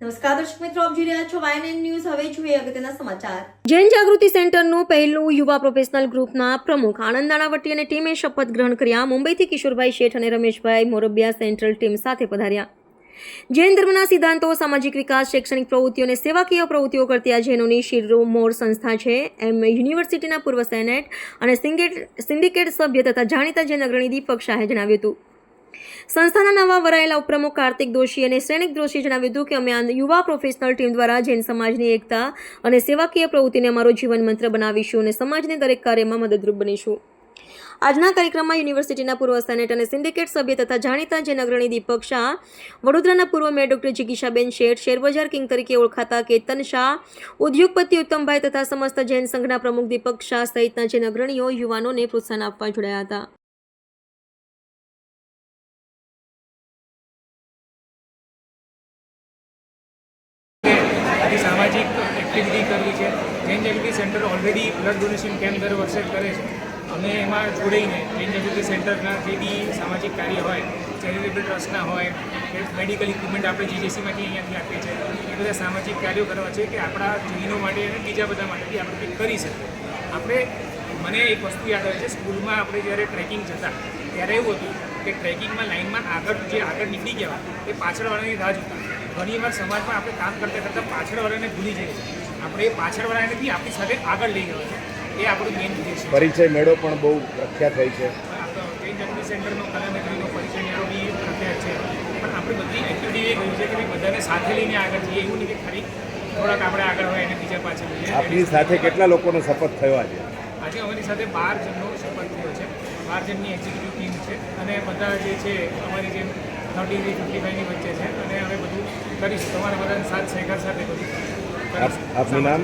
નમસ્કાર દર્શક મિત્રો, આપ જોઈ રહ્યા છો YNN ન્યૂઝ. હવે જોઈએ અગત્યના સમાચાર. જૈન જાગૃતિ સેન્ટરનું પહેલું યુવા પ્રોફેશનલ ગ્રુપના પ્રમુખ આનંદ દાણાવટી અને ટીમે શપથ ગ્રહણ કર્યા. મુંબઈથી કિશોરભાઈ શેઠ અને રમેશભાઈ મોરબિયા સેન્ટ્રલ ટીમ સાથે પધાર્યા. જૈન ધર્મના સિદ્ધાંતો, સામાજિક વિકાસ, શૈક્ષણિક પ્રવૃત્તિઓ અને સેવાકીય પ્રવૃત્તિઓ કરતી આ જૈનોની શિરોમોર સંસ્થા છે. યુનિવર્સિટીના પૂર્વ સેનેટ અને સિન્ડિકેટ સભ્ય તથા જાણીતા જૈન અગ્રણી દીપક શાહે જણાવ્યું હતું. સંસ્થાના નવા વરાયેલા ઉપપ્રમુખ કાર્તિક દોશી અને શ્રેણિક દોશીએ જણાવ્યું હતું કે અમે આ યુવા પ્રોફેશનલ ટીમ દ્વારા જૈન સમાજની એકતા અને સેવાકીય પ્રવૃત્તિને અમારો જીવન મંત્ર બનાવીશું અને સમાજને દરેક કાર્યમાં મદદરૂપ બનીશું. આજના કાર્યક્રમમાં યુનિવર્સિટીના પૂર્વ સેનેટ અને સિન્ડિકેટ સભ્ય તથા જાણીતા જૈન અગ્રણી દીપક શાહ, વડોદરાના પૂર્વ મેયર ડોક્ટર જિગીશાબેન શેઠ, શેરબજાર કિંગ તરીકે ઓળખાતા કેતન શાહ, ઉદ્યોગપતિ ઉત્તમભાઈ તથા સમસ્ત જૈન સંઘના પ્રમુખ દીપક શાહ સહિતના જૈન અગ્રણીઓ યુવાનોને પ્રોત્સાહન આપવા જોડાયા હતા. સામાજિક એક્ટિવિટી કરવી છે. Jain Jagruti centre already blood donation camp દર વર્ષે કરે છે. અમે એમાં જોડાઈને જૈન જાગૃતિ સેન્ટરના જે બી સામાજિક કાર્ય હોય, ચેરિટેબલ ટ્રસ્ટના હોય કે મેડિકલ ઇક્વિપમેન્ટ આપણે જીજેસીમાંથી અહીંયાથી આપીએ છીએ, એ બધા સામાજિક કાર્યો કરવા છે કે આપણા જૈનો માટે અને બીજા બધા માટે બી આપણે કંઈક કરી શકીએ. મને એક વસ્તુ યાદ આવે છે, સ્કૂલમાં આપણે જ્યારે ટ્રેકિંગ જતા ત્યારે એવું હતું કે ટ્રેકિંગમાં લાઇનમાં આગળ નીકળી ગયા એ પાછળવાળાની રાહ જોતા. ઘણીવાર સમાજમાં આપણે કામ કરતાં પાછળવાળાને ભૂલી જઈએ છીએ. આપણે એ પાછળવાળાને બી આપણી સાથે આગળ લઈ જવા છે, એ આપણું મેઇન ઉદ્દેશ છે. પરિચય મેળો પણ બહુ પ્રખ્યાત હોય છે. જૈન જાગૃતિ સેન્ટરનો કલાનગરીનો પરિચય મેળો બી પ્રખ્યાત છે. પણ આપણે બધી એક્ટિવિટી એ કહ્યું છે કે બધાને સાથે લઈને આગળ જઈએ. એવું નહીં કે ખાલી થોડાક આપણે આગળ હોય અને બીજા પાછળ જઈએ. આપની સાથે કેટલા લોકોનો શપથ થયો આજે? આજે અમારી સાથે 12 જણનો શપથ થયો છે. 12 જણની એક્ઝિક્યુટિવ ટીમ છે અને બધા જે છે અમારી જે 30 થી 55ની વચ્ચે છે અને અમે બધું કરીશું. તમારા બધાને સાથ સહકાર સાથે બધું કરીશું. આપનું નામ?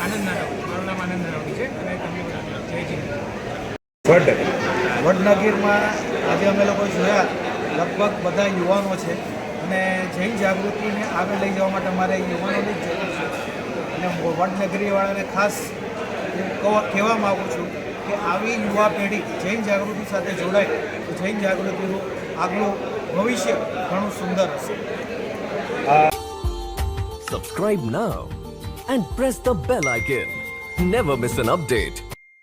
આનંદ નારાવટી. મારું નામ આનંદ નારાવટી છે અને તમને બધા જય જય. વડનગીરમાં આજે અમે લોકો જોયા લગભગ બધા યુવાનો છે અને જૈન જાગૃતિને આગળ લઈ જવા માટે અમારે યુવાનોની જ જરૂર છે. અને વડનગરીવાળાને ખાસ કહેવા માગું છું કે આવી યુવા પેઢી જૈન જાગૃતિ સાથે જોડાય તો જૈન જાગૃતિનું આગલું ભવિષ્ય ઘણું સુંદર હશે. Subscribe now and press the bell icon. Never miss an update.